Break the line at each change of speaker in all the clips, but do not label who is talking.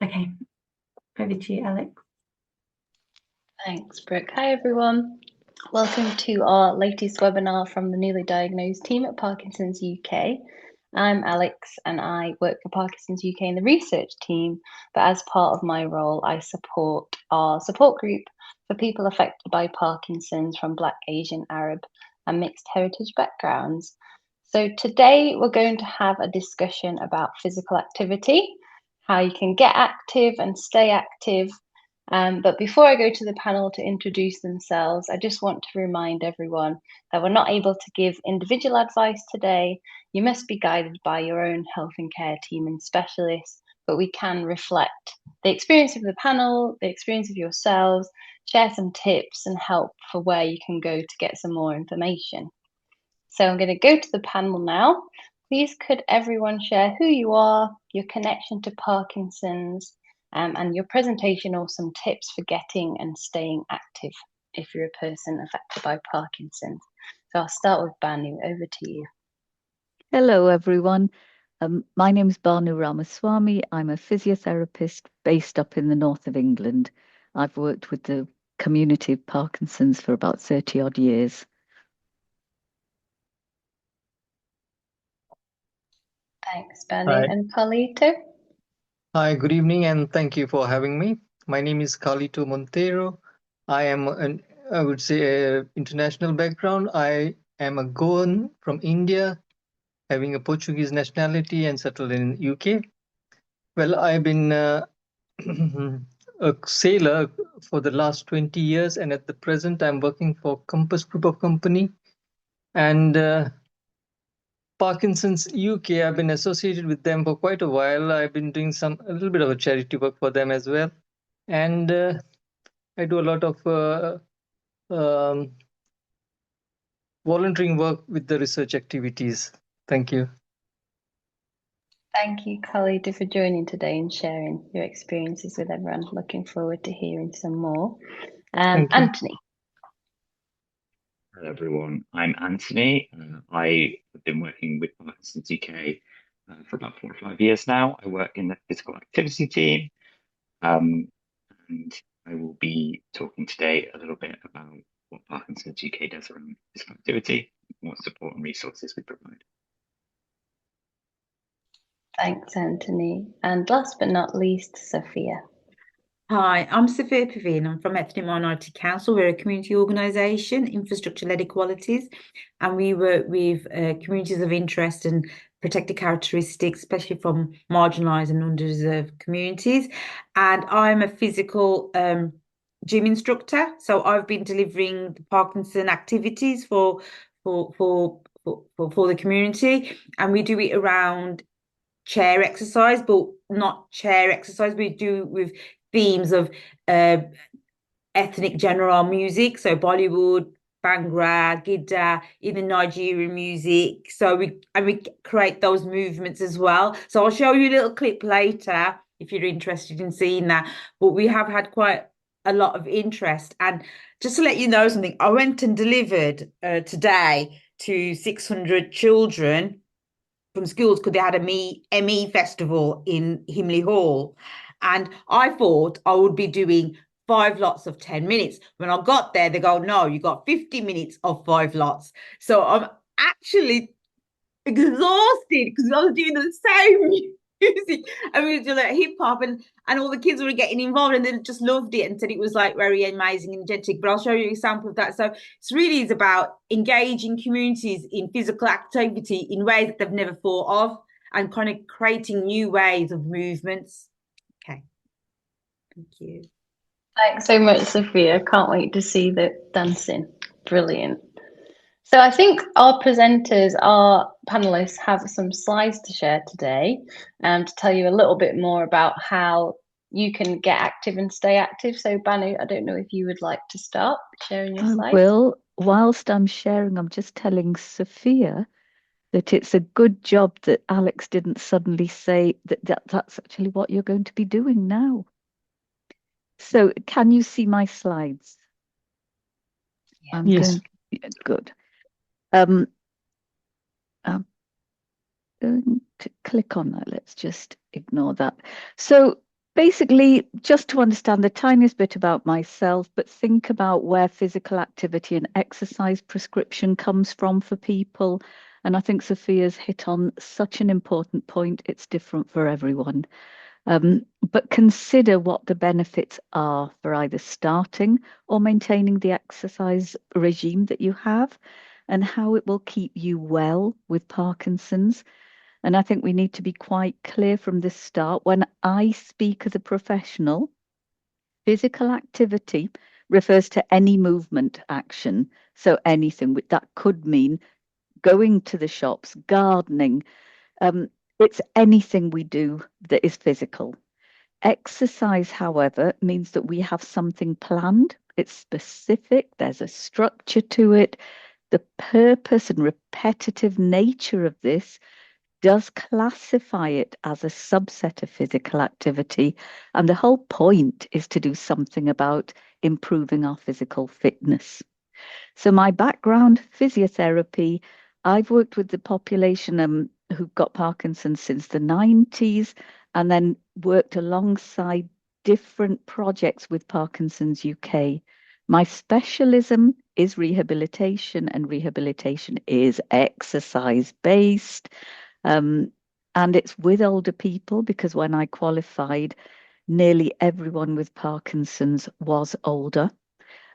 Okay, over to you, Alex.
Thanks, Brooke. Hi, everyone. Welcome to our latest webinar from the newly diagnosed team at Parkinson's UK. I'm Alex and I work for Parkinson's UK in the research team, but as part of my role, I support our support group for people affected by Parkinson's from Black, Asian, Arab, and mixed heritage backgrounds. So today we're going to have a discussion about physical activity, how you can get active and stay active. But before I go to the panel to introduce themselves, I just want to remind everyone that we're not able to give individual advice today. You must be guided by your own health and care team and specialists, but we can reflect the experience of the panel, the experience of yourselves, share some tips and help for where you can go to get some more information. So I'm going to go to the panel now. Please could everyone share who you are, your connection to Parkinson's, and your presentation or some tips for getting and staying active if you're a person affected by Parkinson's. So I'll start with Banu, over to you.
Hello, everyone. My name is Banu Ramaswamy. I'm a physiotherapist based up in the north of England. I've worked with the community of Parkinson's for about 30 odd years.
Thanks, Banu.
Hi.
And Carlito?
Hi, good evening, and thank you for having me. My name is Carlito Monteiro. I am I would say, international background. I am a Goan from India, having a Portuguese nationality and settled in UK. Well, I've been a sailor for the last 20 years, and at the present, I'm working for Compass Group of Company. And Parkinson's UK, I've been associated with them for quite a while. I've been doing a little bit of a charity work for them as well. And I do a lot of volunteering work with the research activities. Thank you.
Thank you, Carlito, for joining today and sharing your experiences with everyone. Looking forward to hearing some more. Anthony.
Hello, everyone. I'm Anthony. I have been working with Parkinson's UK for about 4 or 5 years now. I work in the physical activity team, and I will be talking today a little bit about what Parkinson's UK does around physical activity, what support and resources we provide.
Thanks, Anthony. And last but not least, Sophia.
Hi, I'm Sophia Pavin. I'm from Ethnic Minority Council. We're a community organisation, infrastructure-led equalities, and we work with communities of interest and protected characteristics, especially from marginalised and underdeserved communities. And I'm a physical gym instructor, so I've been delivering the Parkinson activities for the community, and we do it around chair exercise, but not chair exercise. We do with themes of ethnic general music, so Bollywood, Bhangra, Gidda, even Nigerian music. So we create those movements as well. So I'll show you a little clip later if you're interested in seeing that. But we have had quite a lot of interest. And just to let you know something, I went and delivered today to 600 children from schools because they had a ME festival in Himley Hall. And I thought I would be doing 5 lots of 10 minutes. When I got there, they go, no, you got 50 minutes of 5 lots. So I'm actually exhausted because I was doing the same music. I mean, doing like hip hop, and all the kids were getting involved and they just loved it and said it was like very amazing and energetic. But I'll show you an example of that. So it's really about engaging communities in physical activity in ways that they've never thought of and kind of creating new ways of movements. Okay. Thank you.
Thanks so much, Sophia. Can't wait to see the dancing. Brilliant. So I think our presenters, our panelists have some slides to share today to tell you a little bit more about how you can get active and stay active. So Banu, I don't know if you would like to start sharing your slides.
Well, whilst I'm sharing, I'm just telling Sophia that it's a good job that Alex didn't suddenly say that's actually what you're going to be doing now. So can you see my slides?
Yeah.
Yes.
Good. I'm going to click on that. Let's just ignore that. So Basically, just to understand the tiniest bit about myself, but think about where physical activity and exercise prescription comes from for people. And I think Sophia's hit on such an important point. It's different for everyone. But consider what the benefits are for either starting or maintaining the exercise regime that you have and how it will keep you well with Parkinson's. And I think we need to be quite clear from the start. When I speak as a professional, physical activity refers to any movement action. So anything that could mean going to the shops, gardening. It's anything we do that is physical. Exercise, however, means that we have something planned. It's specific. There's a structure to it. The purpose and repetitive nature of this does classify it as a subset of physical activity. And the whole point is to do something about improving our physical fitness. So my background, physiotherapy, I've worked with the population who've got Parkinson's since the 90s and then worked alongside different projects with Parkinson's UK. My specialism is rehabilitation, and rehabilitation is exercise based. And it's with older people because when I qualified, nearly everyone with Parkinson's was older.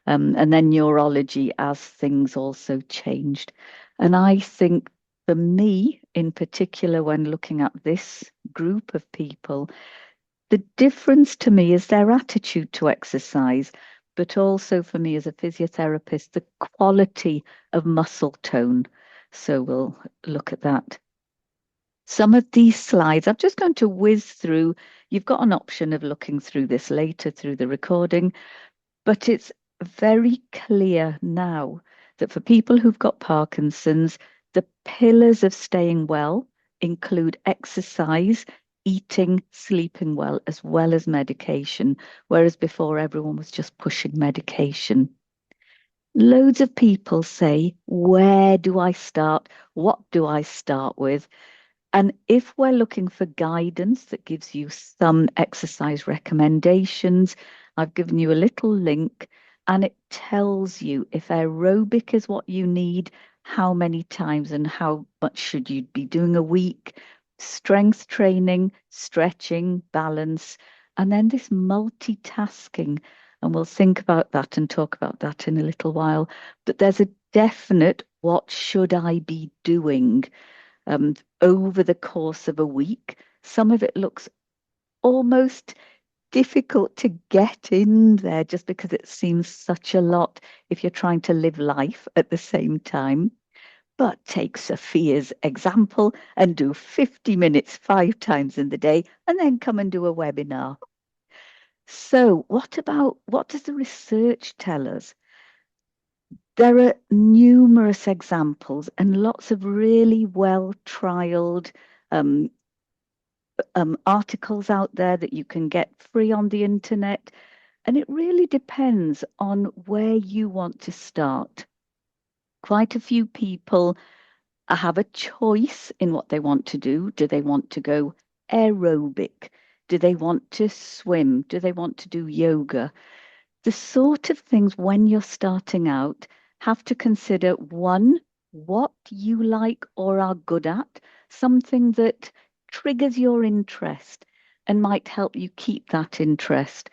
And then neurology as things also changed. And I think for me, in particular, when looking at this group of people, the difference to me is their attitude to exercise, but also for me as a physiotherapist, the quality of muscle tone. So we'll look at that. Some of these slides, I'm just going to whiz through. You've got an option of looking through this later through the recording, but it's very clear now that for people who've got Parkinson's, the pillars of staying well include exercise, eating, sleeping well as medication, whereas before everyone was just pushing medication. Loads of people say, where do I start? What do I start with? And if we're looking for guidance that gives you some exercise recommendations, I've given you a little link and it tells you if aerobic is what you need, how many times and how much should you be doing a week, strength training, stretching, balance, and then this multitasking. And we'll think about that and talk about that in a little while. But there's a definite what should I be doing? Over the course of a week. Some of it looks almost difficult to get in there just because it seems such a lot if you're trying to live life at the same time. But take Sophia's example and do 50 minutes 5 times in the day and then come and do a webinar. So what does the research tell us? There are numerous examples and lots of really well-trialed articles out there that you can get free on the internet. And it really depends on where you want to start. Quite a few people have a choice in what they want to do. Do they want to go aerobic? Do they want to swim? Do they want to do yoga? The sort of things when you're starting out have to consider one, what you like or are good at, something that triggers your interest and might help you keep that interest.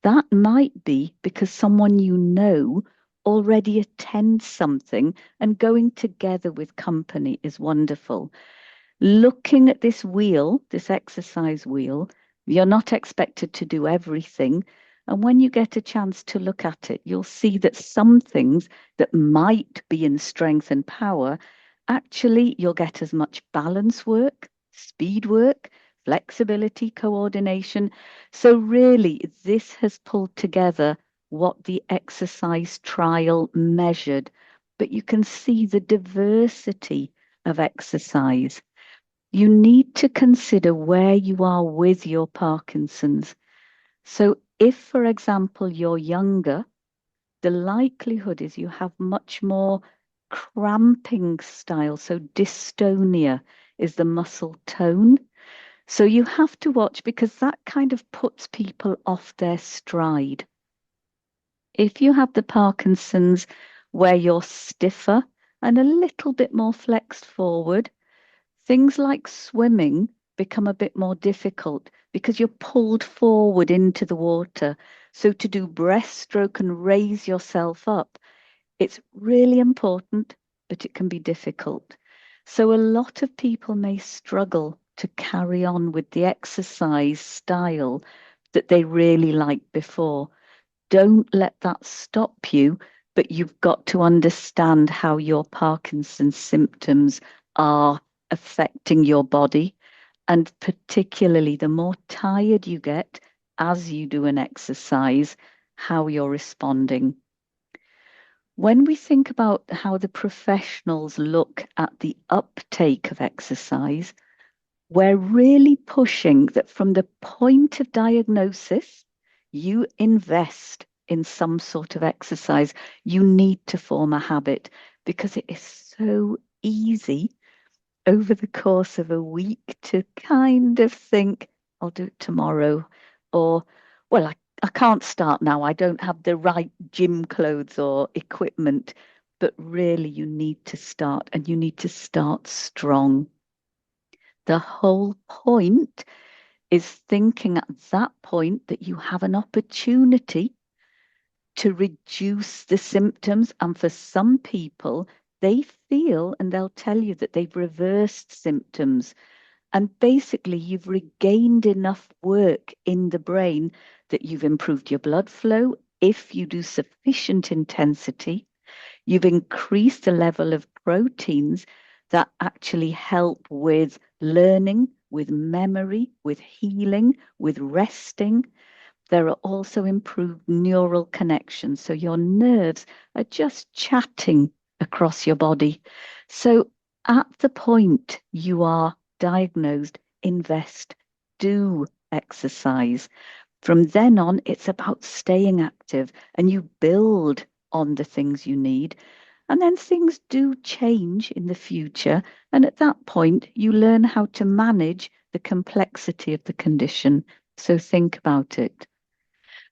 That might be because someone you know already attends something, and going together with company is wonderful. Looking at this wheel, this exercise wheel, you're not expected to do everything. And when you get a chance to look at it, you'll see that some things that might be in strength and power, actually you'll get as much balance work, speed work, flexibility, coordination. So really, this has pulled together what the exercise trial measured. But you can see the diversity of exercise. You need to consider where you are with your Parkinson's. So if, for example, you're younger, the likelihood is you have much more cramping style. So dystonia is the muscle tone. So you have to watch, because that kind of puts people off their stride. If you have the Parkinson's where you're stiffer and a little bit more flexed forward, things like swimming become a bit more difficult because you're pulled forward into the water. So to do breaststroke and raise yourself up, it's really important, but it can be difficult. So a lot of people may struggle to carry on with the exercise style that they really liked before. Don't let that stop you, but you've got to understand how your Parkinson's symptoms are affecting your body. And particularly, the more tired you get as you do an exercise, how you're responding. When we think about how the professionals look at the uptake of exercise, we're really pushing that from the point of diagnosis, you invest in some sort of exercise. You need to form a habit, because it is so easy over the course of a week to kind of think, I'll do it tomorrow, or, well, I can't start now. I don't have the right gym clothes or equipment. But really, you need to start, and you need to start strong. The whole point is thinking at that point that you have an opportunity to reduce the symptoms. And for some people, they feel, and they'll tell you that they've reversed symptoms. And basically, you've regained enough work in the brain that you've improved your blood flow. If you do sufficient intensity, you've increased the level of proteins that actually help with learning, with memory, with healing, with resting. There are also improved neural connections. So your nerves are just chatting across your body. So at the point you are diagnosed, invest, do exercise. From then on, it's about staying active, and you build on the things you need. And then things do change in the future. And at that point, you learn how to manage the complexity of the condition. So think about it.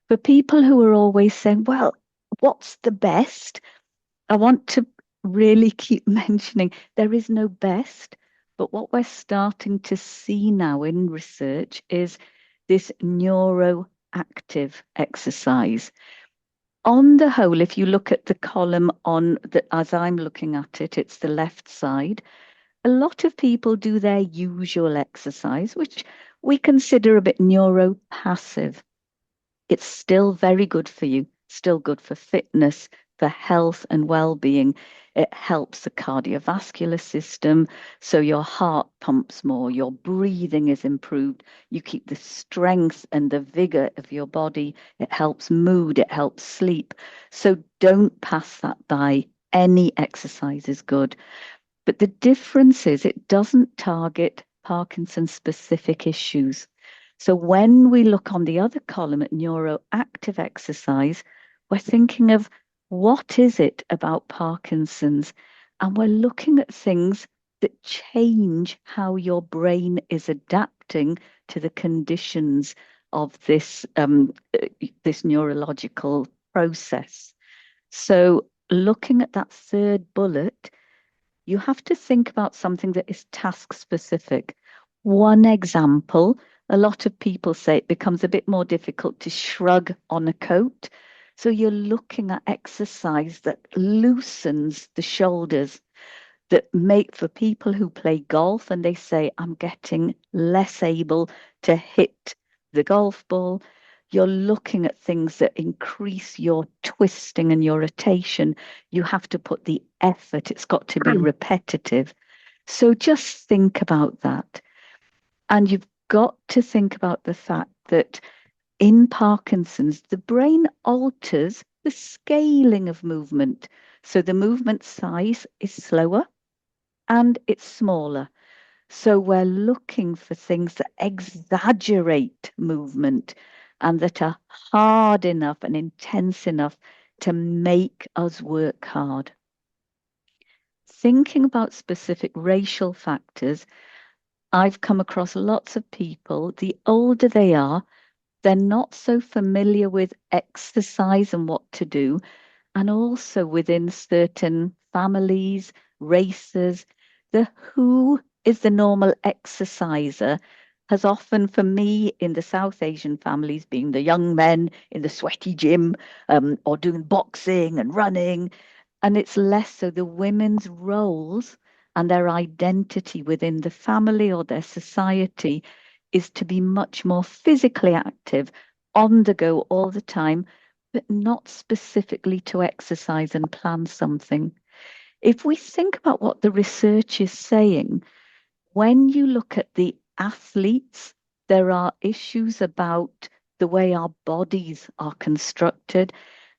For people who are always saying, well, what's the best? I want to really keep mentioning there is no best. But what we're starting to see now in research is this neuroactive exercise. On the whole, if you look at the column on the, as I'm looking at it, it's the left side. A lot of people do their usual exercise, which we consider a bit neuropassive. It's still very good for you, still good for fitness, for health and well-being. It helps the cardiovascular system, so your heart pumps more, your breathing is improved, you keep the strength and the vigor of your body. It helps mood, it helps sleep. So don't pass that by. Any exercise is good. But the difference is it doesn't target Parkinson's specific issues. So when we look on the other column at neuroactive exercise, we're thinking of what is it about Parkinson's? And we're looking at things that change how your brain is adapting to the conditions of this neurological process. So looking at that third bullet, you have to think about something that is task specific. One example, a lot of people say it becomes a bit more difficult to shrug on a coat. So you're looking at exercise that loosens the shoulders, that make for people who play golf and they say, I'm getting less able to hit the golf ball. You're looking at things that increase your twisting and your rotation. You have to put the effort, it's got to be repetitive. So just think about that. And you've got to think about the fact that in Parkinson's, the brain alters the scaling of movement. So the movement size is slower and it's smaller. So we're looking for things that exaggerate movement and that are hard enough and intense enough to make us work hard. Thinking about specific racial factors, I've come across lots of people, the older they are, they're not so familiar with exercise and what to do. And also within certain families, races, the who is the normal exerciser has often, for me, in the South Asian families, been the young men in the sweaty gym or doing boxing and running. And it's less so the women's roles and their identity within the family or their society is to be much more physically active, on the go all the time, but not specifically to exercise and plan something. If we think about what the research is saying, when you look at the athletes, there are issues about the way our bodies are constructed,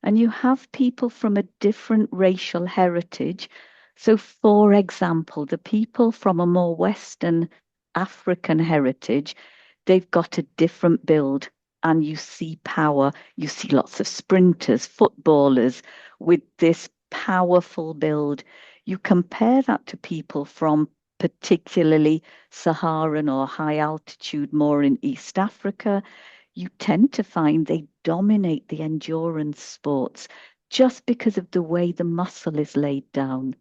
and you have people from a different racial heritage. So, for example, the people from a more Western African heritage, they've got a different build. And you see power, you see lots of sprinters, footballers with this powerful build. You compare that to people from particularly Saharan or high altitude, more in East Africa, you tend to find they dominate the endurance sports just because of the way the muscle is laid down.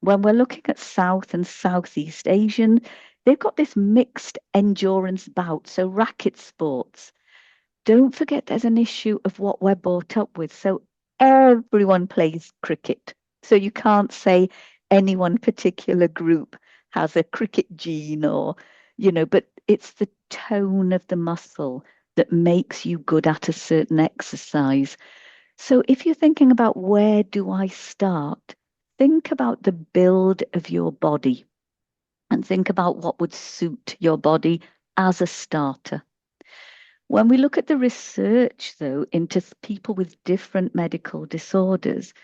When we're looking at South and Southeast Asian, they've got this mixed endurance bout, so racket sports. Don't forget there's an issue of what we're brought up with. So everyone plays cricket. So you can't say any one particular group has a cricket gene or, but it's the tone of the muscle that makes you good at a certain exercise. So if you're thinking about where do I start, think about the build of your body and think about what would suit your body as a starter. When we look at the research, though, into people with different medical disorders,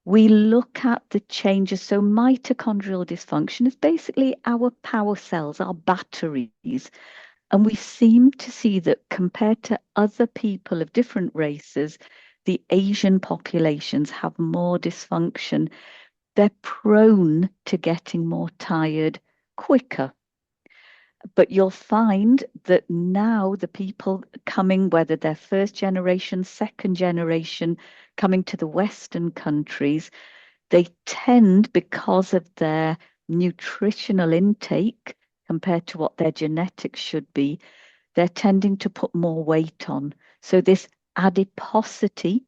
we look at the changes. So, mitochondrial dysfunction is basically our power cells, our batteries. And we seem to see that compared to other people of different races, the Asian populations have more dysfunction. They're prone to getting more tired quicker. But you'll find that now the people coming, whether they're first generation, second generation, coming to the Western countries, they tend, because of their nutritional intake compared to what their genetics should be, they're tending to put more weight on. So this adiposity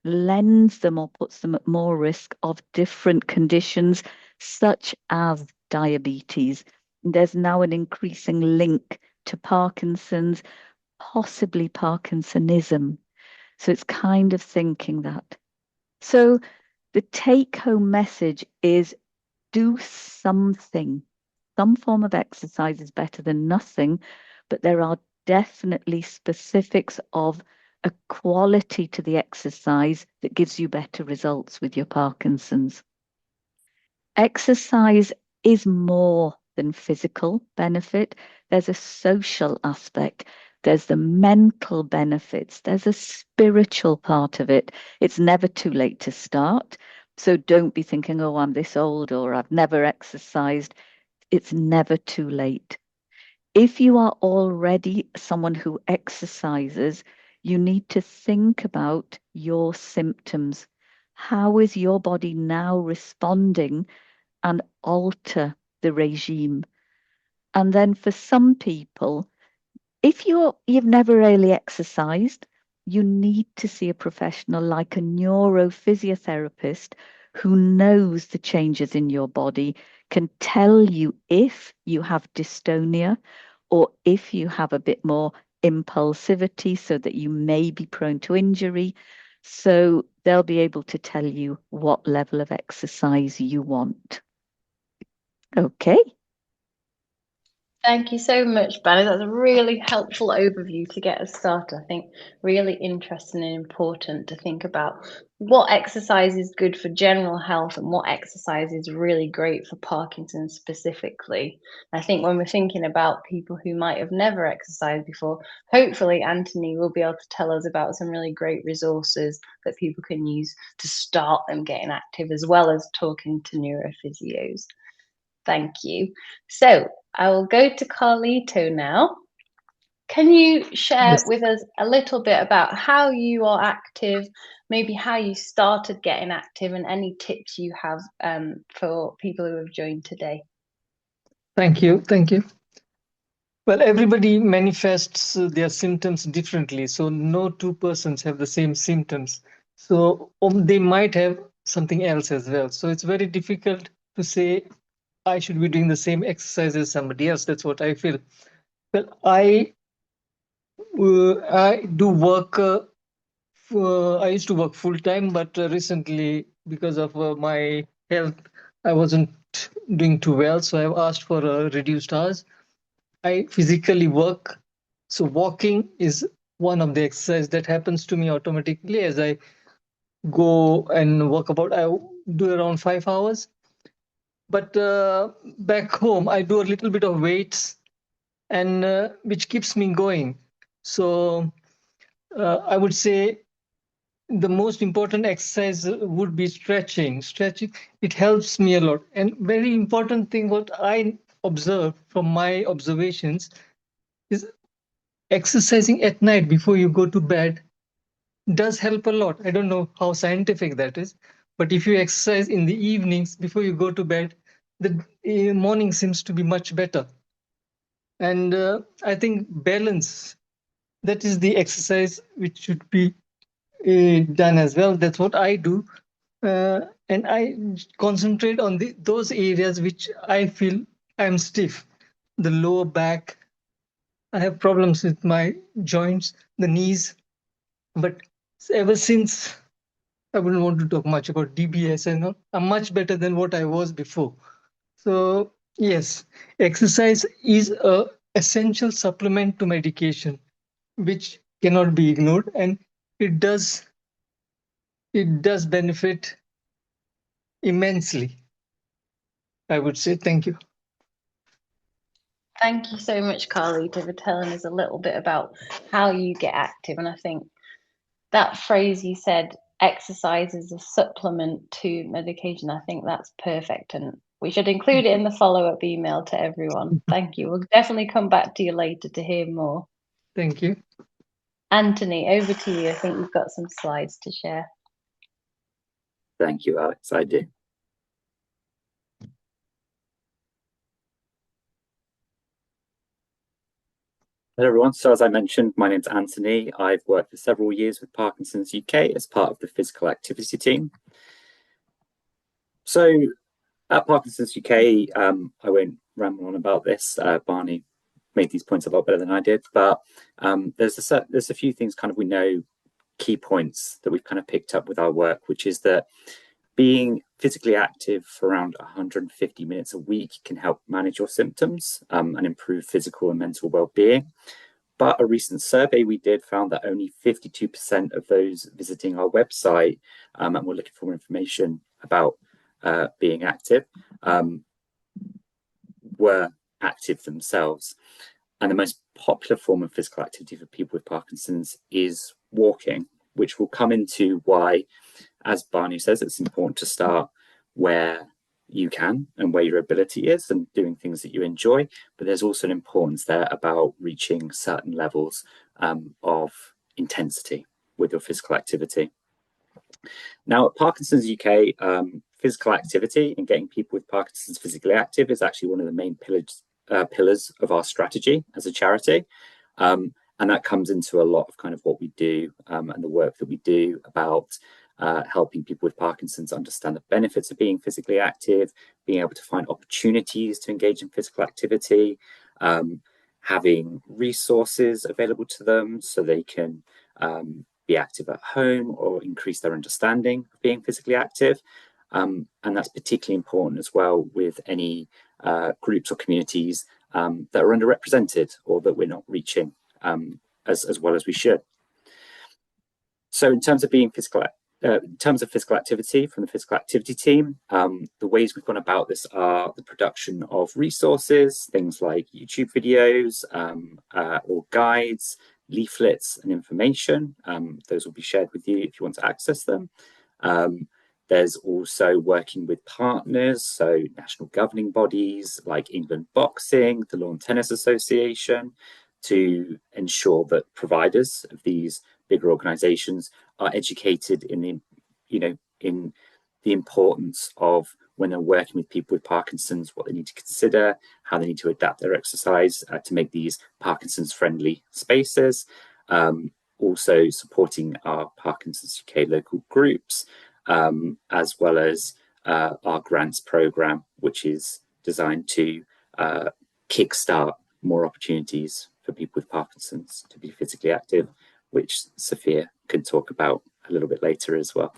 lends them or puts them at more risk of different conditions, such as diabetes. There's now an increasing link to Parkinson's, possibly Parkinsonism. So it's kind of thinking that. So the take home message is do something. Some form of exercise is better than nothing, but there are definitely specifics of a quality to the exercise that gives you better results with your Parkinson's. Exercise is more than physical benefit. There's a social aspect. There's the mental benefits. There's a spiritual part of it. It's never too late to start. So don't be thinking, oh, I'm this old or I've never exercised. It's never too late. If you are already someone who exercises, you need to think about your symptoms. How is your body now responding, and alter the regime? And then for some people, if you've never really exercised, you need to see a professional like a neurophysiotherapist who knows the changes in your body, can tell you if you have dystonia or if you have a bit more impulsivity so that you may be prone to injury. So they'll be able to tell you what level of exercise you want. Okay.
Thank you so much, Banny. That's a really helpful overview to get us started. I think really interesting and important to think about what exercise is good for general health and what exercise is really great for Parkinson's specifically. I think when we're thinking about people who might have never exercised before, hopefully Anthony will be able to tell us about some really great resources that people can use to start them getting active, as well as talking to neurophysios. Thank you. So I will go to Carlito now. Can you share
Yes.
with us a little bit about how you are active, maybe how you started getting active, and any tips you have for people who have joined today?
Thank you. Thank you. Well, everybody manifests their symptoms differently. So no two persons have the same symptoms. So they might have something else as well. So it's very difficult to say I should be doing the same exercise as somebody else. That's what I feel. Well, I do work. I used to work full time, but recently, because of my health, I wasn't doing too well. So I've asked for reduced hours. I physically work. So walking is one of the exercise that happens to me automatically as I go and work about. I do around 5 hours. But back home, I do a little bit of weights, and which keeps me going. So I would say the most important exercise would be stretching. Stretching, it helps me a lot. And very important thing, what I observe from my observations is exercising at night before you go to bed does help a lot. I don't know how scientific that is, but if you exercise in the evenings before you go to bed, the morning seems to be much better. And I think balance, that is the exercise which should be done as well. That's what I do. And I concentrate on those areas which I feel I'm stiff. The lower back, I have problems with my joints, the knees. But ever since, I wouldn't want to talk much about DBS and all, I'm much better than what I was before. So yes, exercise is a essential supplement to medication, which cannot be ignored, and it does benefit immensely, I would say. Thank you.
Thank you so much, Carlito, for telling us a little bit about how you get active. And I think that phrase you said, exercise is a supplement to medication, I think that's perfect. And we should include it in the follow-up email to everyone. Thank you. We'll definitely come back to you later to hear more.
Thank you.
Anthony, over to you. I think you've got some slides to share.
Thank you, Alex. I do. Hello, everyone. So as I mentioned, my name's Anthony. I've worked for several years with Parkinson's UK as part of the physical activity team. So at Parkinson's UK, I won't ramble on about this. Barney made these points a lot better than I did, but there's a few things kind of we know, key points that we've kind of picked up with our work, which is that being physically active for around 150 minutes a week can help manage your symptoms and improve physical and mental well-being. But a recent survey we did found that only 52% of those visiting our website and we're looking for more information about being active were active themselves. And the most popular form of physical activity for people with Parkinson's is walking, which will come into why, as Barney says, it's important to start where you can and where your ability is and doing things that you enjoy. But there's also an importance there about reaching certain levels of intensity with your physical activity. Now, at Parkinson's UK, physical activity and getting people with Parkinson's physically active is actually one of the main pillars of our strategy as a charity. And that comes into a lot of kind of what we do and the work that we do about helping people with Parkinson's understand the benefits of being physically active, being able to find opportunities to engage in physical activity, having resources available to them so they can be active at home or increase their understanding of being physically active. And that's particularly important as well with any groups or communities that are underrepresented or that we're not reaching as well as we should. So in terms of being physical activity from the physical activity team, the ways we've gone about this are the production of resources, things like YouTube videos or guides, leaflets and information. Those will be shared with you if you want to access them. There's also working with partners, so national governing bodies like England Boxing, the Lawn Tennis Association, to ensure that providers of these bigger organisations are educated in the importance of, when they're working with people with Parkinson's, what they need to consider, how they need to adapt their exercise to make these Parkinson's friendly spaces. Also supporting our Parkinson's UK local groups, as well as our grants program, which is designed to kickstart more opportunities for people with Parkinson's to be physically active, which Sophia can talk about a little bit later as well.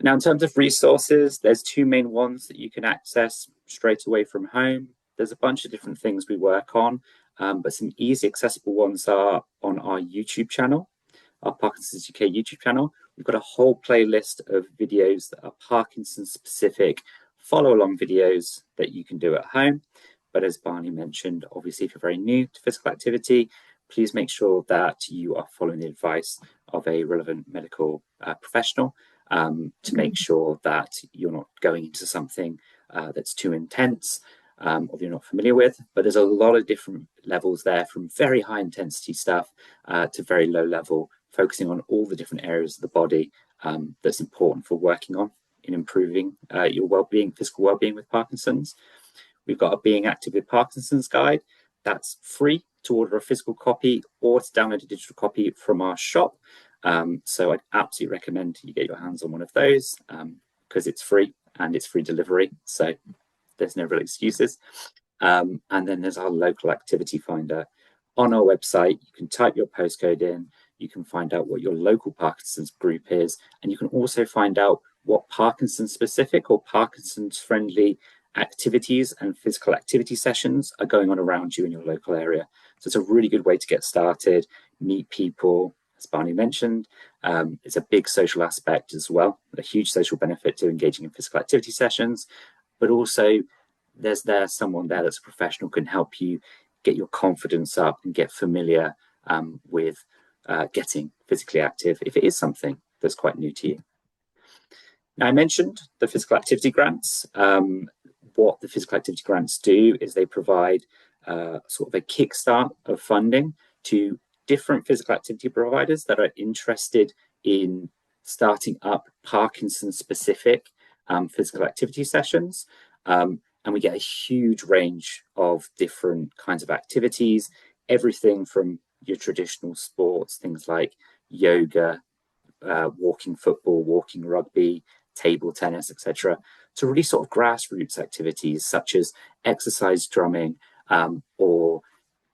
Now, in terms of resources, there's two main ones that you can access straight away from home. There's a bunch of different things we work on, but some easy accessible ones are on our YouTube channel, our Parkinson's UK YouTube channel. We've got a whole playlist of videos that are Parkinson's specific follow along videos that you can do at home. But as Barney mentioned, obviously, if you're very new to physical activity, please make sure that you are following the advice of a relevant medical professional to make sure that you're not going into something that's too intense or you're not familiar with. But there's a lot of different levels there, from very high intensity stuff to very low level, focusing on all the different areas of the body that's important for working on in improving your well-being, physical well-being with Parkinson's. We've got a Being Active with Parkinson's guide. That's free to order a physical copy or to download a digital copy from our shop. So I'd absolutely recommend you get your hands on one of those because it's free and it's free delivery. So there's no real excuses. And then there's our local activity finder. On our website, you can type your postcode in, you can find out what your local Parkinson's group is, and you can also find out what Parkinson's specific or Parkinson's friendly activities and physical activity sessions are going on around you in your local area. So it's a really good way to get started, meet people. As Barney mentioned, it's a big social aspect as well, a huge social benefit to engaging in physical activity sessions, but also there's someone there that's a professional, can help you get your confidence up and get familiar with getting physically active if it is something that's quite new to you. Now, I mentioned the physical activity grants. What the physical activity grants do is they provide sort of a kickstart of funding to different physical activity providers that are interested in starting up Parkinson's specific physical activity sessions. And we get a huge range of different kinds of activities, everything from your traditional sports, things like yoga, walking football, walking rugby, table tennis, etc., to really sort of grassroots activities such as exercise drumming or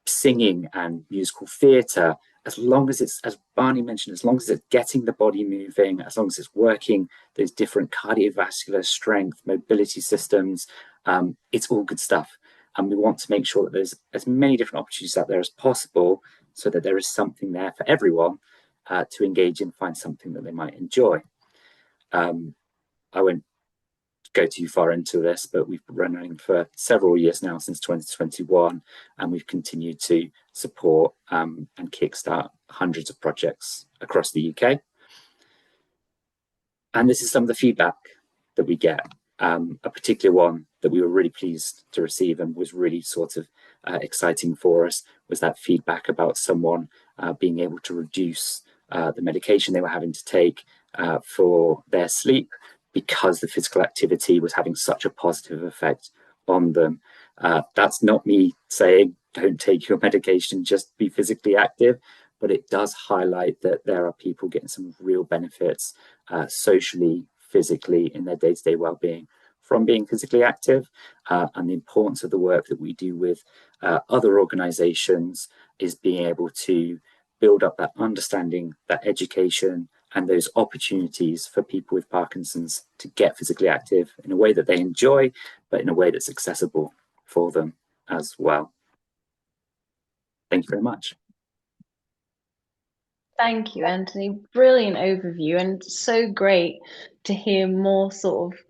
singing and musical theatre. As long as it's, as Barney mentioned, as long as it's getting the body moving, as long as it's working those different cardiovascular strength, mobility systems, it's all good stuff. And we want to make sure that there's as many different opportunities out there as possible so that there is something there for everyone to engage in, find something that they might enjoy. I won't go too far into this, but we've been running for several years now, since 2021, and we've continued to support and kickstart hundreds of projects across the UK. And this is some of the feedback that we get. A particular one that we were really pleased to receive and was really sort of exciting for us was that feedback about someone being able to reduce the medication they were having to take for their sleep, because the physical activity was having such a positive effect on them. That's not me saying don't take your medication, just be physically active, but it does highlight that there are people getting some real benefits socially, physically, in their day-to-day well-being from being physically active. And the importance of the work that we do with other organisations is being able to build up that understanding, that education, and those opportunities for people with Parkinson's to get physically active in a way that they enjoy, but in a way that's accessible for them as well. Thank you very much.
Thank you, Anthony. Brilliant overview, and so great to hear more sort of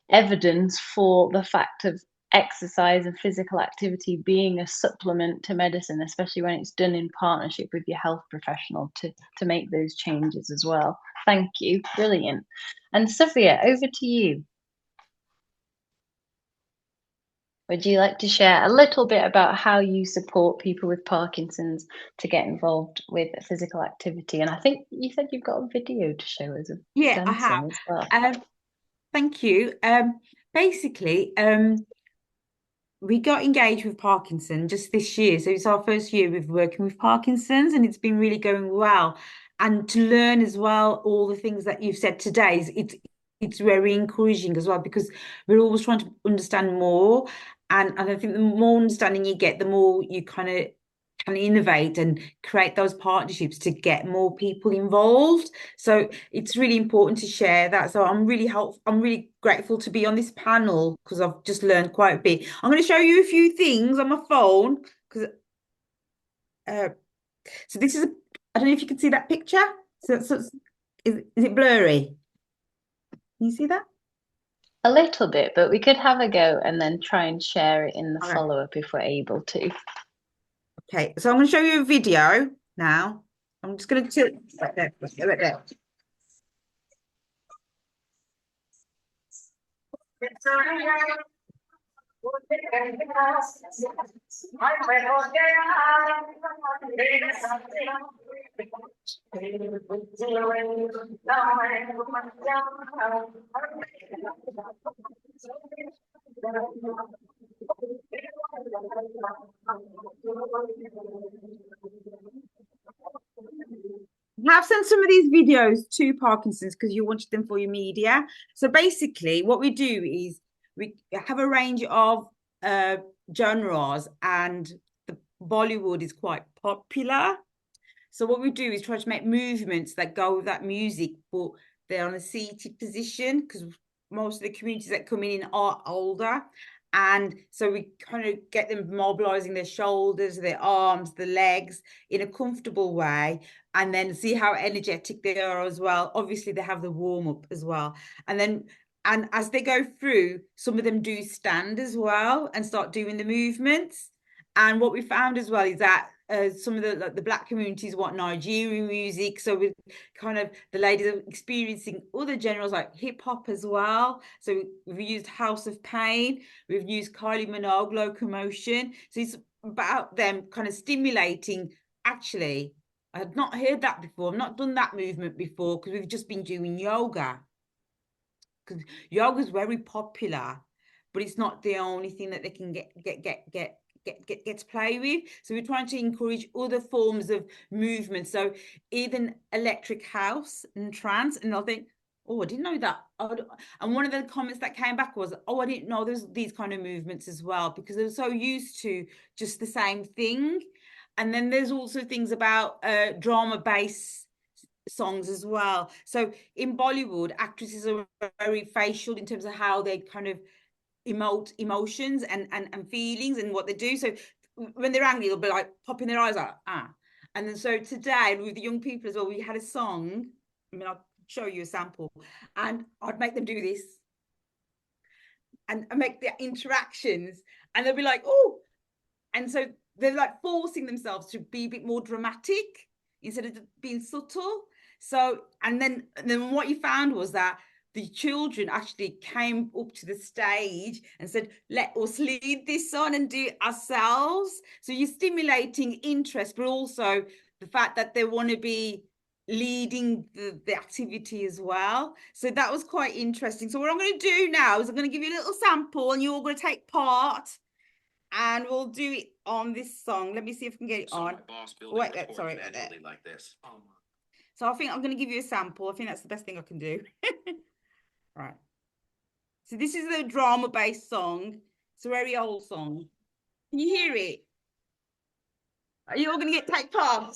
evidence for the fact of exercise and physical activity being a supplement to medicine, especially when it's done in partnership with your health professional to make those changes as well. Thank you. Brilliant. And Sophia, over to you. Would you like to share a little bit about how you support people with Parkinson's to get involved with physical activity? And I think you said you've got a video to show us of
Yeah, I have.
dancing as well.
Thank you. Basically, we got engaged with Parkinson just this year. So it's our first year with working with Parkinson's, and it's been really going well. And to learn as well all the things that you've said today, it's very encouraging as well, because we're always trying to understand more. And I think the more understanding you get, the more you kind of can innovate and create those partnerships to get more people involved. So it's really important to share that. So I'm really grateful to be on this panel, because I've just learned quite a bit. I'm going to show you a few things on my phone, because so this is I don't know if you can see that picture. So is it blurry? Can you see that?
A little bit, but we could have a go and then try and share it in the
Okay.
follow-up if we're able to.
Okay, so I'm going to show you a video now. I'm just going to tilt right there. Right there. I have sent some of these videos to Parkinson's because you wanted them for your media. So basically what we do is we have a range of genres, and the Bollywood is quite popular. So what we do is try to make movements that go with that music, but they're on a seated position, because most of the communities that come in are older. And so we kind of get them mobilizing their shoulders, their arms, the legs in a comfortable way, and then see how energetic they are as well. Obviously, they have the warm up as well. And as they go through, some of them do stand as well and start doing the movements. And what we found as well is that some of the Black communities want Nigerian music, so we kind of, the ladies are experiencing other genres like hip hop as well. So we've used House of Pain, we've used Kylie Minogue, Locomotion. So it's about them kind of stimulating. Actually, I had not heard that before. I've not done that movement before, because we've just been doing yoga. Because yoga is very popular, but it's not the only thing that they can get to play with. So we're trying to encourage other forms of movement. So even electric house and trance, and I'll think, oh, I didn't know that. And one of the comments that came back was, oh, I didn't know there's these kind of movements as well, because they're so used to just the same thing. And then there's also things about drama-based songs as well. So in Bollywood, actresses are very facial in terms of how they kind of emote emotions and feelings and what they do. So when they're angry, they'll be like popping their eyes out. And then so today with the young people as well, we had a song. I mean, I'll show you a sample, and I'd make them do this and make the interactions, and they'll be like, oh, and so they're like forcing themselves to be a bit more dramatic instead of being subtle. So and then what you found was that the children actually came up to the stage and said, let us lead this on and do it ourselves. So you're stimulating interest, but also the fact that they want to be leading the activity as well. So that was quite interesting. So what I'm going to do now is I'm going to give you a little sample, and you're all going to take part, and we'll do it on this song. Let me see if I can get it on. Wait, sorry about that. Like this. So I think I'm going to give you a sample. I think that's the best thing I can do. Right. So this is the drama-based song. It's a very old song. Can you hear it? Are you all going to take part?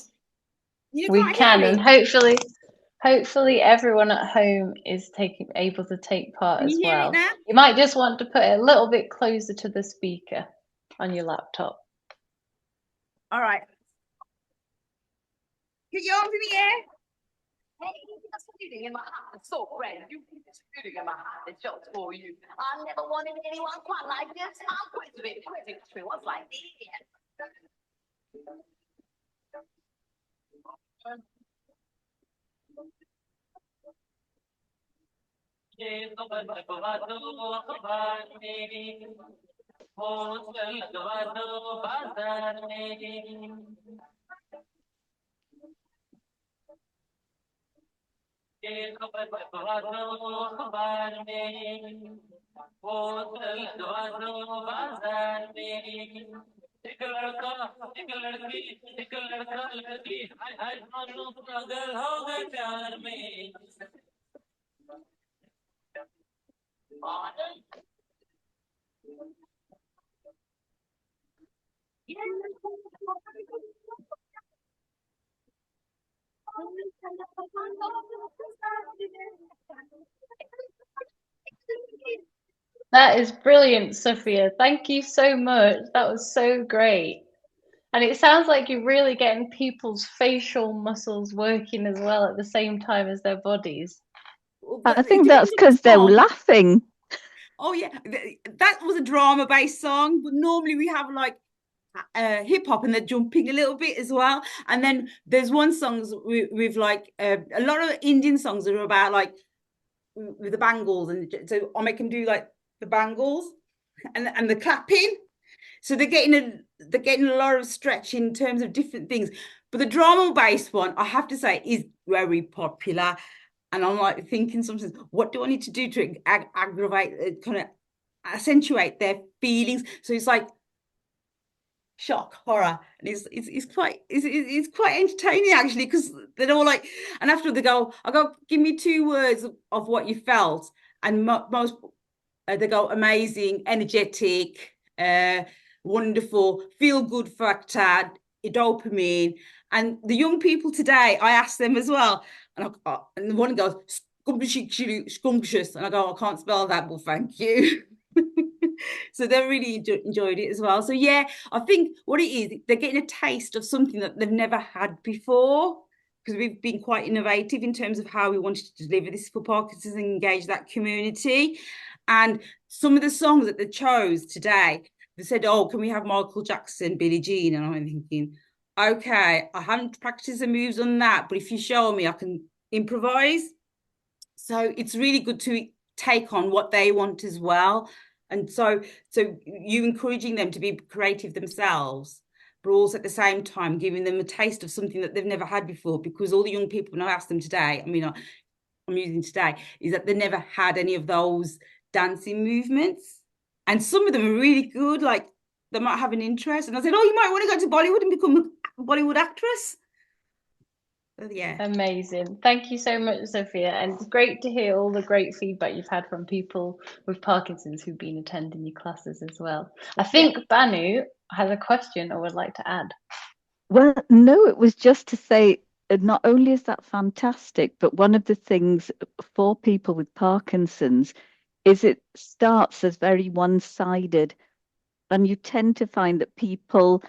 We can, and hopefully everyone at home is able to take part as well. You might just want to put it a little bit closer to the speaker on your laptop.
All right. Put your arms in the air.
feeling in my heart is so brand new. This feeling in my heart is just for you. I never wanted anyone quite like this. I'm crazy, crazy, crazy. What's like this?
That is brilliant, Sophia. Thank you so much. That was so great. And it sounds like you're really getting people's facial muscles working as well at the same time as their bodies.
I think that's because they're laughing.
Oh yeah, that was a drama-based song, but normally we have like hip hop and they're jumping a little bit as well. And then there's one songs with like a lot of Indian songs that are about like with the bangles, and so I make them do like the bangles and the clapping. So they're getting a lot of stretch in terms of different things. But the drama-based one, I have to say, is very popular. And I'm like thinking sometimes, what do I need to do to aggravate, kind of accentuate their feelings? So it's like shock, horror, and it's quite entertaining actually, because they're all like, and after they go, give me 2 words of what you felt, and most they go amazing, energetic, wonderful, feel good factor, dopamine. And the young people today, I ask them as well, and the one goes scrumptious, and I go, I can't spell that, but thank you. So they really enjoyed it as well. So yeah, I think what it is, they're getting a taste of something that they've never had before, because we've been quite innovative in terms of how we wanted to deliver this for Parkinson's and engage that community. And some of the songs that they chose today, they said, oh, can we have Michael Jackson, Billie Jean? And I'm thinking, okay, I haven't practiced the moves on that, but if you show me, I can improvise. So it's really good to take on what they want as well. And so you encouraging them to be creative themselves, but also at the same time giving them a taste of something that they've never had before. Because all the young people, and I asked them today, I mean, I'm using today, is that they never had any of those dancing movements. And some of them are really good, like they might have an interest. And I said, oh, you might want to go to Bollywood and become a Bollywood actress. Yeah.
Amazing. Thank you so much, Sophia. And it's great to hear all the great feedback you've had from people with Parkinson's who've been attending your classes as well. I think Banu has a question or would like to add.
Well, no, it was just to say, not only is that fantastic, but one of the things for people with Parkinson's is it starts as very one-sided. And you tend to find that people,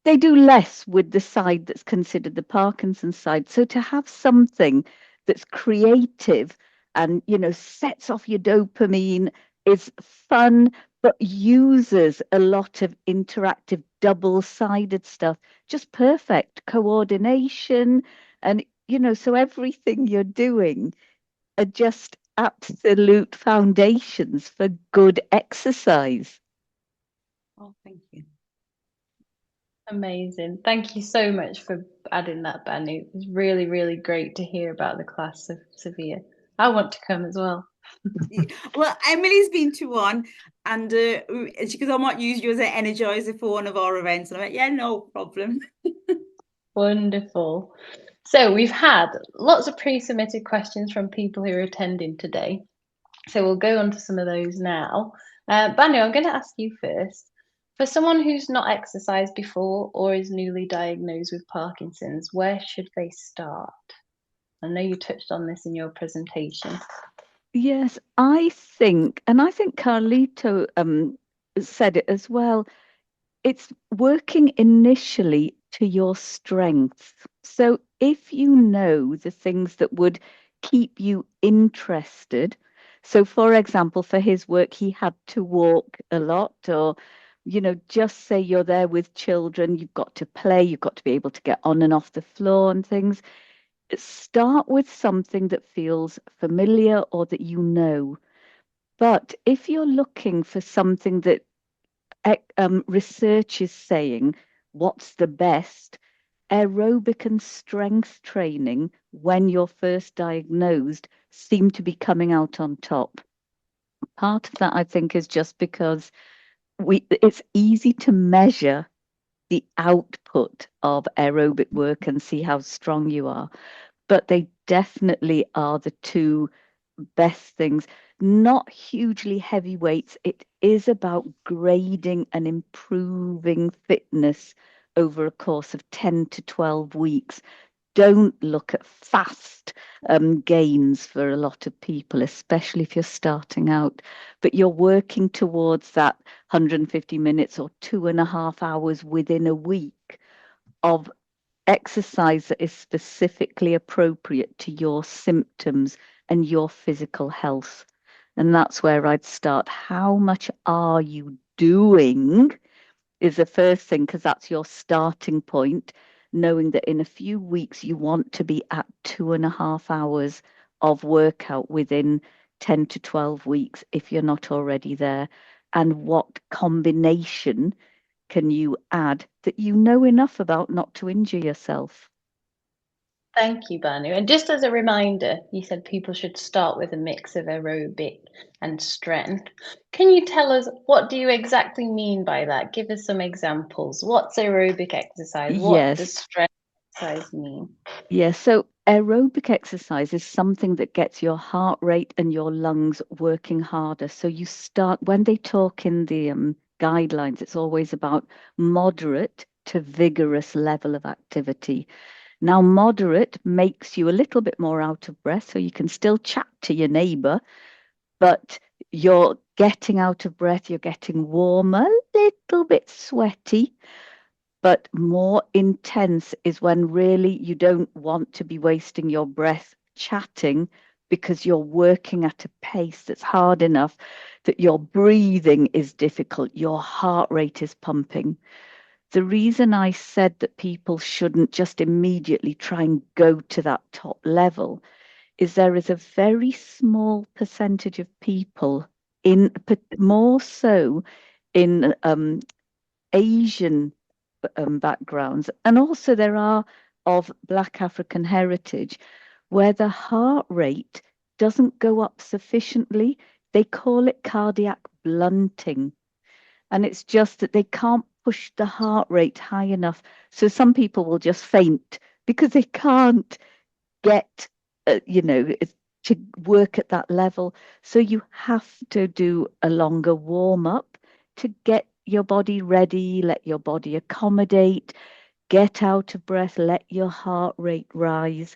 they do less with the side that's considered the Parkinson side. So to have something that's creative and, sets off your dopamine is fun, but uses a lot of interactive double-sided stuff, just perfect coordination. And, so everything you're doing are just absolute foundations for good exercise.
Oh, thank you.
Amazing. Thank you so much for adding that, Banu. It was really, really great to hear about the class of Sophia. I want to come as well.
Well, Emily's been to one, and she goes, I might use you as an energizer for one of our events. And I'm like, yeah, no problem.
Wonderful. So we've had lots of pre-submitted questions from people who are attending today. So we'll go on to some of those now. Banu, I'm going to ask you first. For someone who's not exercised before or is newly diagnosed with Parkinson's, where should they start? I know you touched on this in your presentation.
Yes, I think Carlito said it as well. It's working initially to your strengths. So if you know the things that would keep you interested. So, for example, for his work, he had to walk a lot, or, just say you're there with children, you've got to play, you've got to be able to get on and off the floor and things. Start with something that feels familiar or that you know. But if you're looking for something that research is saying what's the best, aerobic and strength training when you're first diagnosed seem to be coming out on top. Part of that, I think, is just because it's easy to measure the output of aerobic work and see how strong you are, but they definitely are the two best things. Not hugely heavy weights. It is about grading and improving fitness over a course of 10 to 12 weeks. Don't look at fast gains for a lot of people, especially if you're starting out, but you're working towards that 150 minutes or 2.5 hours within a week of exercise that is specifically appropriate to your symptoms and your physical health. And that's where I'd start. How much are you doing is the first thing, because that's your starting point, knowing that in a few weeks you want to be at 2.5 hours of workout within 10 to 12 weeks if you're not already there. And what combination can you add that you know enough about not to injure yourself?
Thank you, Banu. And just as a reminder, you said people should start with a mix of aerobic and strength. Can you tell us, what do you exactly mean by that? Give us some examples. What's aerobic exercise? What does
Yes.
strength exercise mean?
Yeah, so aerobic exercise is something that gets your heart rate and your lungs working harder. So you start, when they talk in the guidelines, it's always about moderate to vigorous level of activity. Now, moderate makes you a little bit more out of breath, so you can still chat to your neighbor, but you're getting out of breath, you're getting warmer, a little bit sweaty. But more intense is when really you don't want to be wasting your breath chatting, because you're working at a pace that's hard enough that your breathing is difficult, your heart rate is pumping. The reason I said that people shouldn't just immediately try and go to that top level is there is a very small percentage of people, more so in Asian backgrounds, and also there are of Black African heritage, where the heart rate doesn't go up sufficiently. They call it cardiac blunting. And it's just that they can't push the heart rate high enough. So some people will just faint because they can't get, to work at that level. So you have to do a longer warm up to get your body ready, let your body accommodate, get out of breath, let your heart rate rise.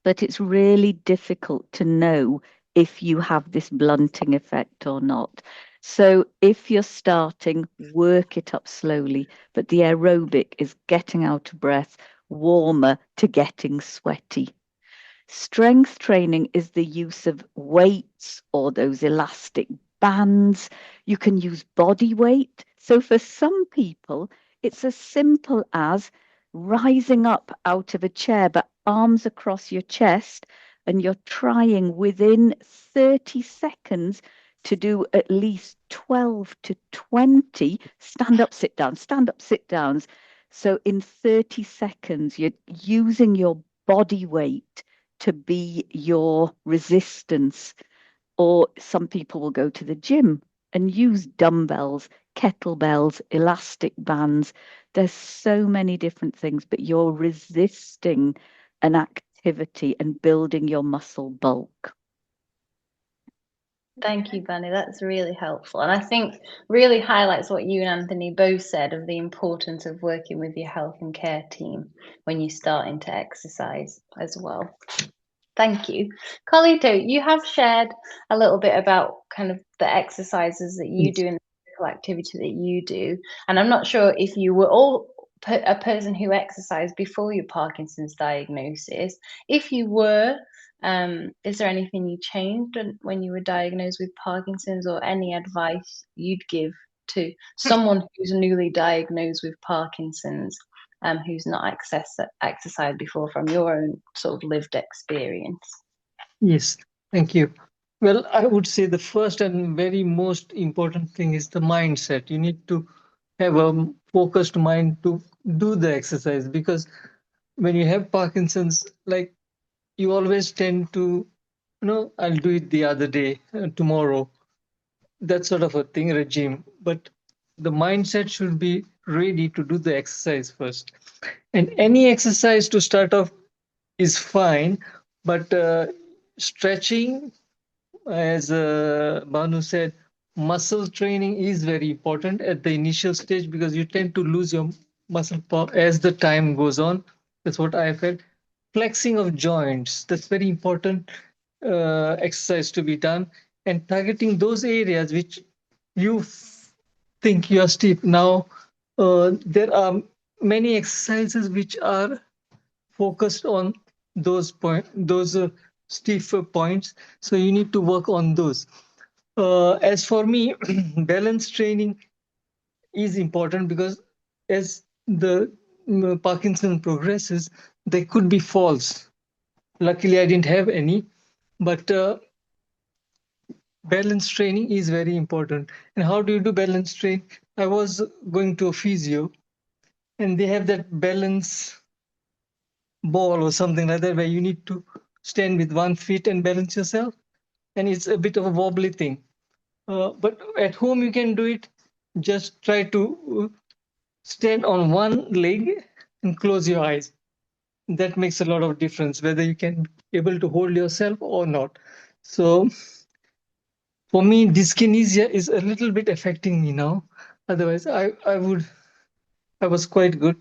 But it's really difficult to know if you have this blunting effect or not. So if you're starting, work it up slowly. But the aerobic is getting out of breath, warmer to getting sweaty. Strength training is the use of weights or those elastic bands. You can use body weight. So for some people, it's as simple as rising up out of a chair, but arms across your chest, and you're trying within 30 seconds to do at least 12 to 20 stand up, sit downs. So in 30 seconds, you're using your body weight to be your resistance. Or some people will go to the gym and use dumbbells, kettlebells, elastic bands. There's so many different things, but you're resisting an activity and building your muscle bulk.
Thank you, Bunny. That's really helpful. And I think really highlights what you and Anthony both said of the importance of working with your health and care team when you start into exercise as well. Thank you. Carlito, you have shared a little bit about kind of the exercises that you do and the physical activity that you do. And I'm not sure if you were all a person who exercised before your Parkinson's diagnosis. If you were, is there anything you changed when you were diagnosed with Parkinson's, or any advice you'd give to someone who's newly diagnosed with Parkinson's, who's not exercised before, from your own sort of lived experience?
Yes, thank you. Well, I would say the first and very most important thing is the mindset. You need to have a focused mind to do the exercise, because when you have Parkinson's, like, you always tend to, I'll do it the other day, tomorrow, that sort of a thing, regime. But the mindset should be ready to do the exercise first. And any exercise to start off is fine, but stretching, as Banu said, muscle training is very important at the initial stage, because you tend to lose your muscle power as the time goes on. That's what I felt. Flexing of joints, that's very important exercise to be done, and targeting those areas which you think you are stiff. Now, there are many exercises which are focused on those stiffer points. So you need to work on those. As for me, balance training is important, because as the Parkinson progresses, there could be falls. Luckily, I didn't have any, but balance training is very important. And how do you do balance training? I was going to a physio, and they have that balance ball or something like that, where you need to stand with 1 foot and balance yourself. And it's a bit of a wobbly thing. But at home, you can do it. Just try to stand on one leg and close your eyes. That makes a lot of difference, whether you can be able to hold yourself or not. So for me, dyskinesia is a little bit affecting me now. Otherwise, I was quite good.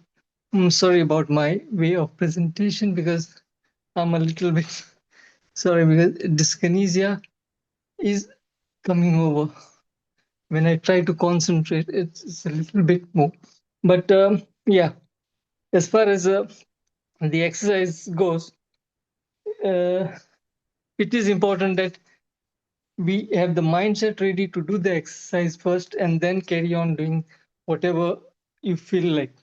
I'm sorry about my way of presentation, because I'm a little bit sorry, because dyskinesia is coming over. When I try to concentrate, it's a little bit more. But yeah, as far as the exercise goes, uh, it is important that we have the mindset ready to do the exercise first, and then carry on doing whatever you feel like.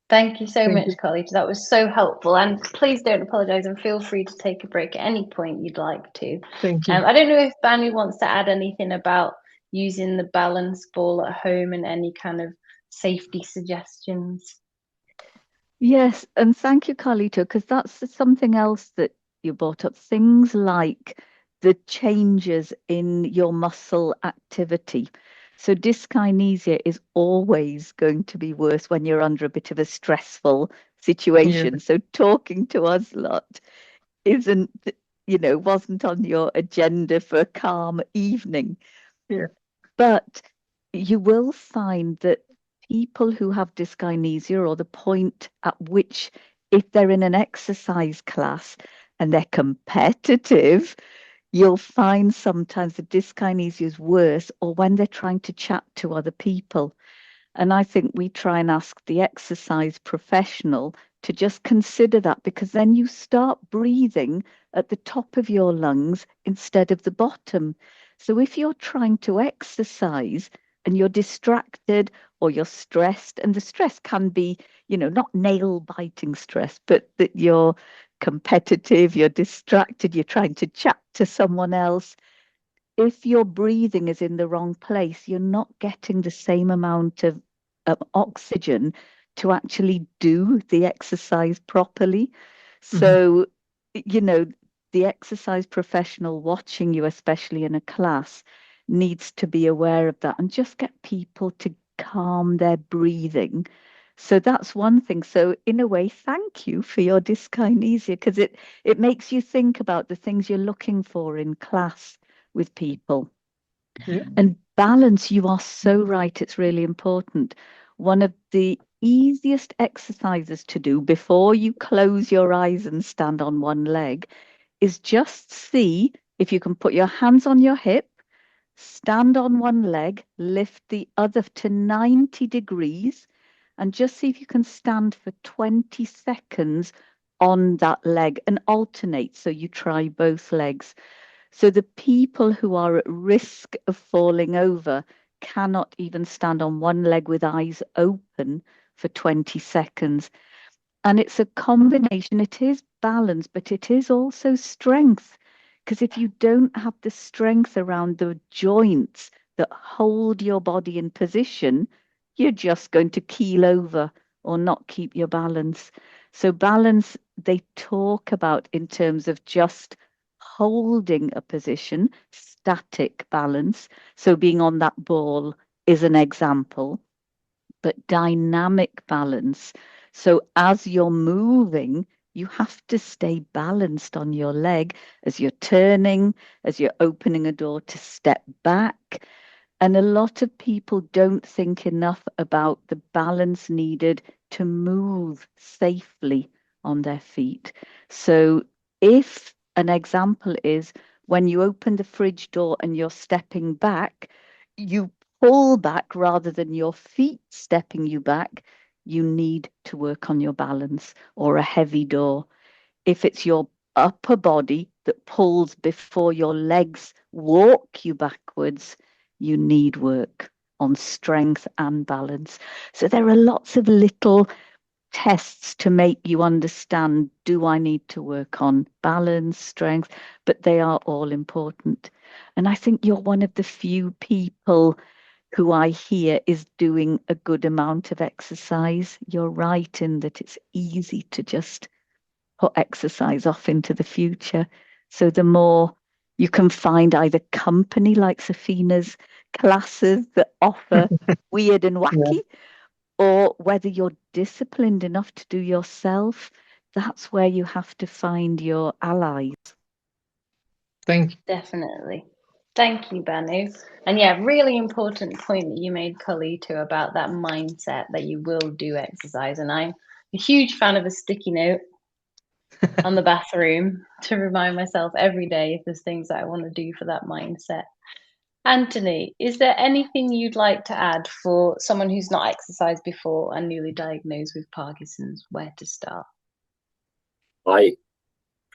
Thank you so
Thank
much,
you.
colleagues. That was so helpful. And please don't apologise, and feel free to take a break at any point you'd like to.
Thank you.
I don't know if Banu wants to add anything about using the balance ball at home and any kind of safety suggestions.
Yes, and thank you, Carlito, because that's something else that you brought up. Things like the changes in your muscle activity. So dyskinesia is always going to be worse when you're under a bit of a stressful situation.
Yeah.
So talking to us lot isn't, wasn't on your agenda for a calm evening.
Yeah.
But you will find that people who have dyskinesia, or the point at which, if they're in an exercise class and they're competitive, you'll find sometimes the dyskinesia is worse, or when they're trying to chat to other people. And I think we try and ask the exercise professional to just consider that, because then you start breathing at the top of your lungs instead of the bottom. So if you're trying to exercise and you're distracted or you're stressed, and the stress can be, not nail biting stress, but that you're competitive, you're distracted, you're trying to chat to someone else. If your breathing is in the wrong place, you're not getting the same amount of oxygen to actually do the exercise properly. So, the exercise professional watching you, especially in a class, needs to be aware of that and just get people to calm their breathing. So that's one thing. So in a way, thank you for your dyskinesia, because it makes you think about the things you're looking for in class with people.
Yeah.
And balance, you are so right, it's really important. One of the easiest exercises to do before you close your eyes and stand on one leg is just see if you can put your hands on your hip, stand on one leg, lift the other to 90 degrees, and just see if you can stand for 20 seconds on that leg and alternate. So you try both legs. So the people who are at risk of falling over cannot even stand on one leg with eyes open for 20 seconds. And it's a combination. It is balance, but it is also strength. Because if you don't have the strength around the joints that hold your body in position, you're just going to keel over or not keep your balance. So balance, they talk about in terms of just holding a position, static balance. So being on that ball is an example, but dynamic balance. So as you're moving, you have to stay balanced on your leg as you're turning, as you're opening a door to step back. And a lot of people don't think enough about the balance needed to move safely on their feet. So if an example is when you open the fridge door and you're stepping back, you pull back rather than your feet stepping you back, you need to work on your balance. Or a heavy door. If it's your upper body that pulls before your legs walk you backwards, you need work on strength and balance. So there are lots of little tests to make you understand, do I need to work on balance, strength? But they are all important. And I think you're one of the few people who I hear is doing a good amount of exercise. You're right in that it's easy to just put exercise off into the future. So the more you can find either company like Safina's classes that offer weird and wacky, or whether you're disciplined enough to do yourself, that's where you have to find your allies.
Thank you.
Definitely. Thank you, Banu. And yeah, really important point that you made, Colito, about that mindset that you will do exercise. And I'm a huge fan of a sticky note on the bathroom to remind myself every day if there's things that I want to do for that mindset. Anthony, is there anything you'd like to add for someone who's not exercised before and newly diagnosed with Parkinson's? Where to start?
I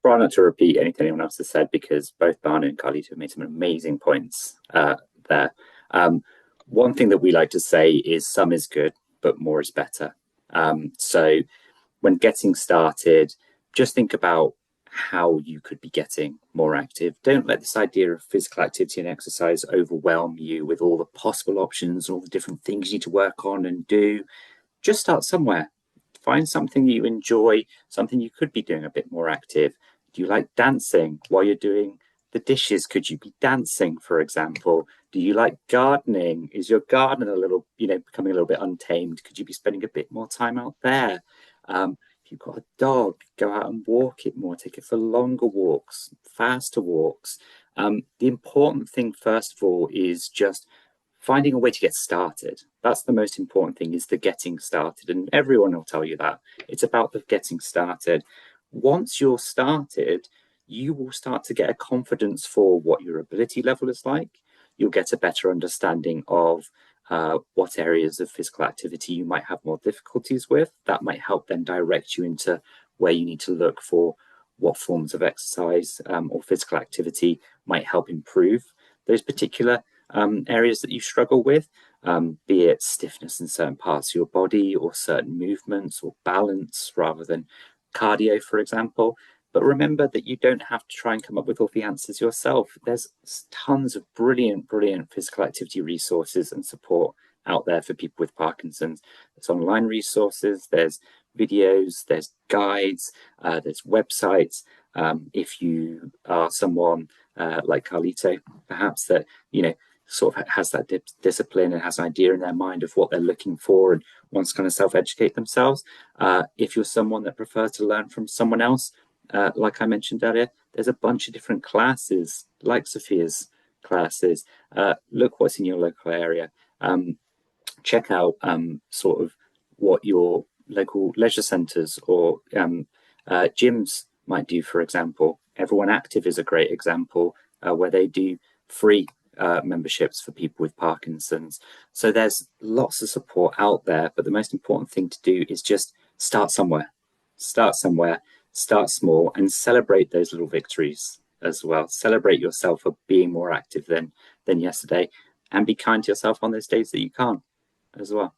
try not to repeat anything anyone else has said because both Banu and Carlito have made some amazing points there. One thing that we like to say is some is good, but more is better. So when getting started, just think about how you could be getting more active. Don't let this idea of physical activity and exercise overwhelm you with all the possible options, all the different things you need to work on and do. Just start somewhere. Find something you enjoy, something you could be doing a bit more active. Do you like dancing while you're doing the dishes? Could you be dancing, for example? Do you like gardening? Is your garden a little, becoming a little bit untamed? Could you be spending a bit more time out there? If you've got a dog, go out and walk it more. Take it for longer walks, faster walks. The important thing, first of all, is just finding a way to get started. That's the most important thing, is the getting started. And everyone will tell you that. It's about the getting started. Once you're started, you will start to get a confidence for what your ability level is like. You'll get a better understanding of what areas of physical activity you might have more difficulties with. That might help then direct you into where you need to look for what forms of exercise or physical activity might help improve those particular areas that you struggle with, be it stiffness in certain parts of your body or certain movements or balance rather than cardio, for example. But remember that you don't have to try and come up with all the answers yourself. There's tons of brilliant physical activity resources and support out there for people with Parkinson's. There's online resources, there's videos, there's guides, there's websites. If you are someone like Carlito, perhaps that, sort of has that discipline and has an idea in their mind of what they're looking for and wants to kind of self-educate themselves. If you're someone that prefers to learn from someone else, like I mentioned earlier, there's a bunch of different classes, like Sophia's classes. Look what's in your local area. Check out sort of what your local leisure centres or gyms might do, for example. Everyone Active is a great example where they do free memberships for people with Parkinson's. So there's lots of support out there, but the most important thing to do is just start somewhere. Start somewhere, start small, and celebrate those little victories as well. Celebrate yourself for being more active than yesterday, and be kind to yourself on those days that you can't as well.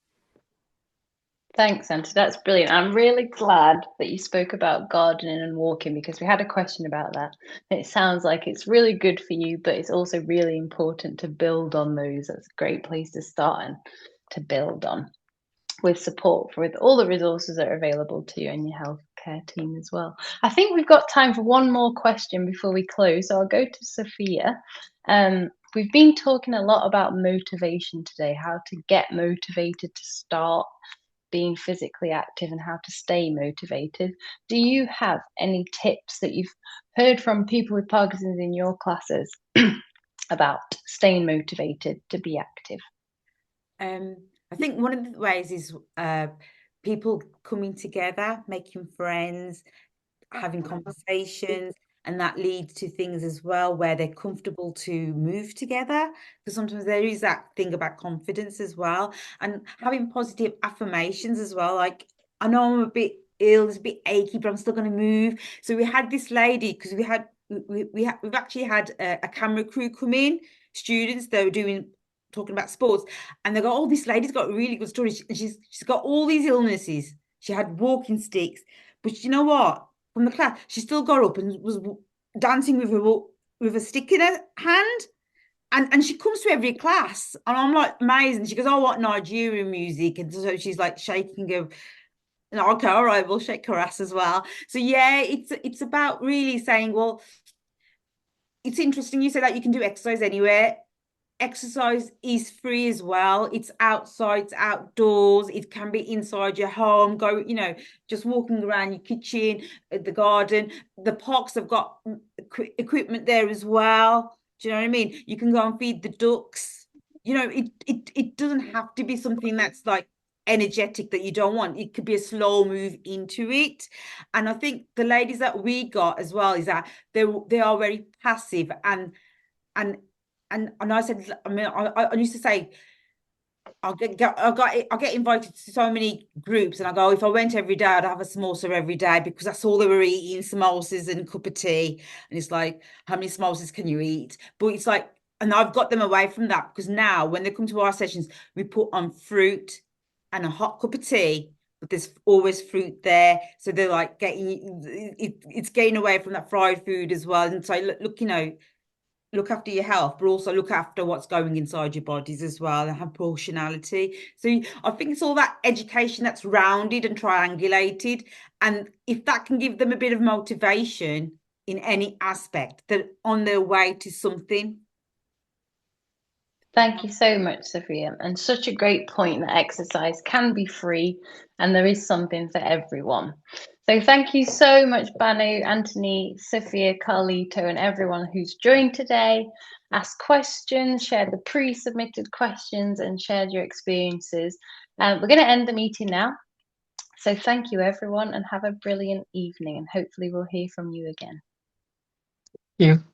Thanks, Santa. That's brilliant. I'm really glad that you spoke about gardening and walking, because we had a question about that. It sounds like it's really good for you, but it's also really important to build on those. That's a great place to start and to build on, with support with all the resources that are available to you and your healthcare team as well. I think we've got time for one more question before we close. So I'll go to Sophia. We've been talking a lot about motivation today, how to get motivated to start being physically active and how to stay motivated. Do you have any tips that you've heard from people with Parkinson's in your classes about staying motivated to be active?
I think one of the ways is people coming together, making friends, having conversations, and that leads to things as well where they're comfortable to move together, because sometimes there is that thing about confidence as well, and having positive affirmations as well. Like, I know I'm a bit ill, it's a bit achy, but I'm still going to move. So we had this lady, because we've actually had a camera crew come in, students that were talking about sports, and they go, oh, this lady's got a really good story. She's got all these illnesses. She had walking sticks, but you know what? From the class, she still got up and was dancing with a stick in her hand, and she comes to every class, and I'm like amazing. She goes, "Oh, what Nigerian music?" And so she's like shaking her. No, okay, all right, we'll shake her ass as well. So yeah, it's about really saying, well, it's interesting you say that you can do exercise anywhere. Exercise is free as well. It's outside, it's outdoors. It can be inside your home. Go, just walking around your kitchen, the garden. The parks have got equipment there as well. Do you know what I mean? You can go and feed the ducks. It doesn't have to be something that's like energetic that you don't want. It could be a slow move into it. And I think the ladies that we got as well is that they are very passive and I said, I mean, I used to say, I'll get invited to so many groups, and I go, if I went every day, I'd have a samosa every day, because that's all they were eating, samosas and a cup of tea. And it's like, how many samosas can you eat? But it's like, and I've got them away from that, because now when they come to our sessions, we put on fruit and a hot cup of tea, but there's always fruit there. So they're like it's getting away from that fried food as well. And so look, look after your health, but also look after what's going inside your bodies as well, and have proportionality. So I think it's all that education that's rounded and triangulated. And if that can give them a bit of motivation in any aspect, they're on their way to something.
Thank you so much, Sophia. And such a great point that exercise can be free and there is something for everyone. So thank you so much, Banu, Anthony, Sophia, Carlito, and everyone who's joined today, asked questions, shared the pre-submitted questions, and shared your experiences. We're going to end the meeting now. So thank you, everyone, and have a brilliant evening. And hopefully we'll hear from you again.
Thank you.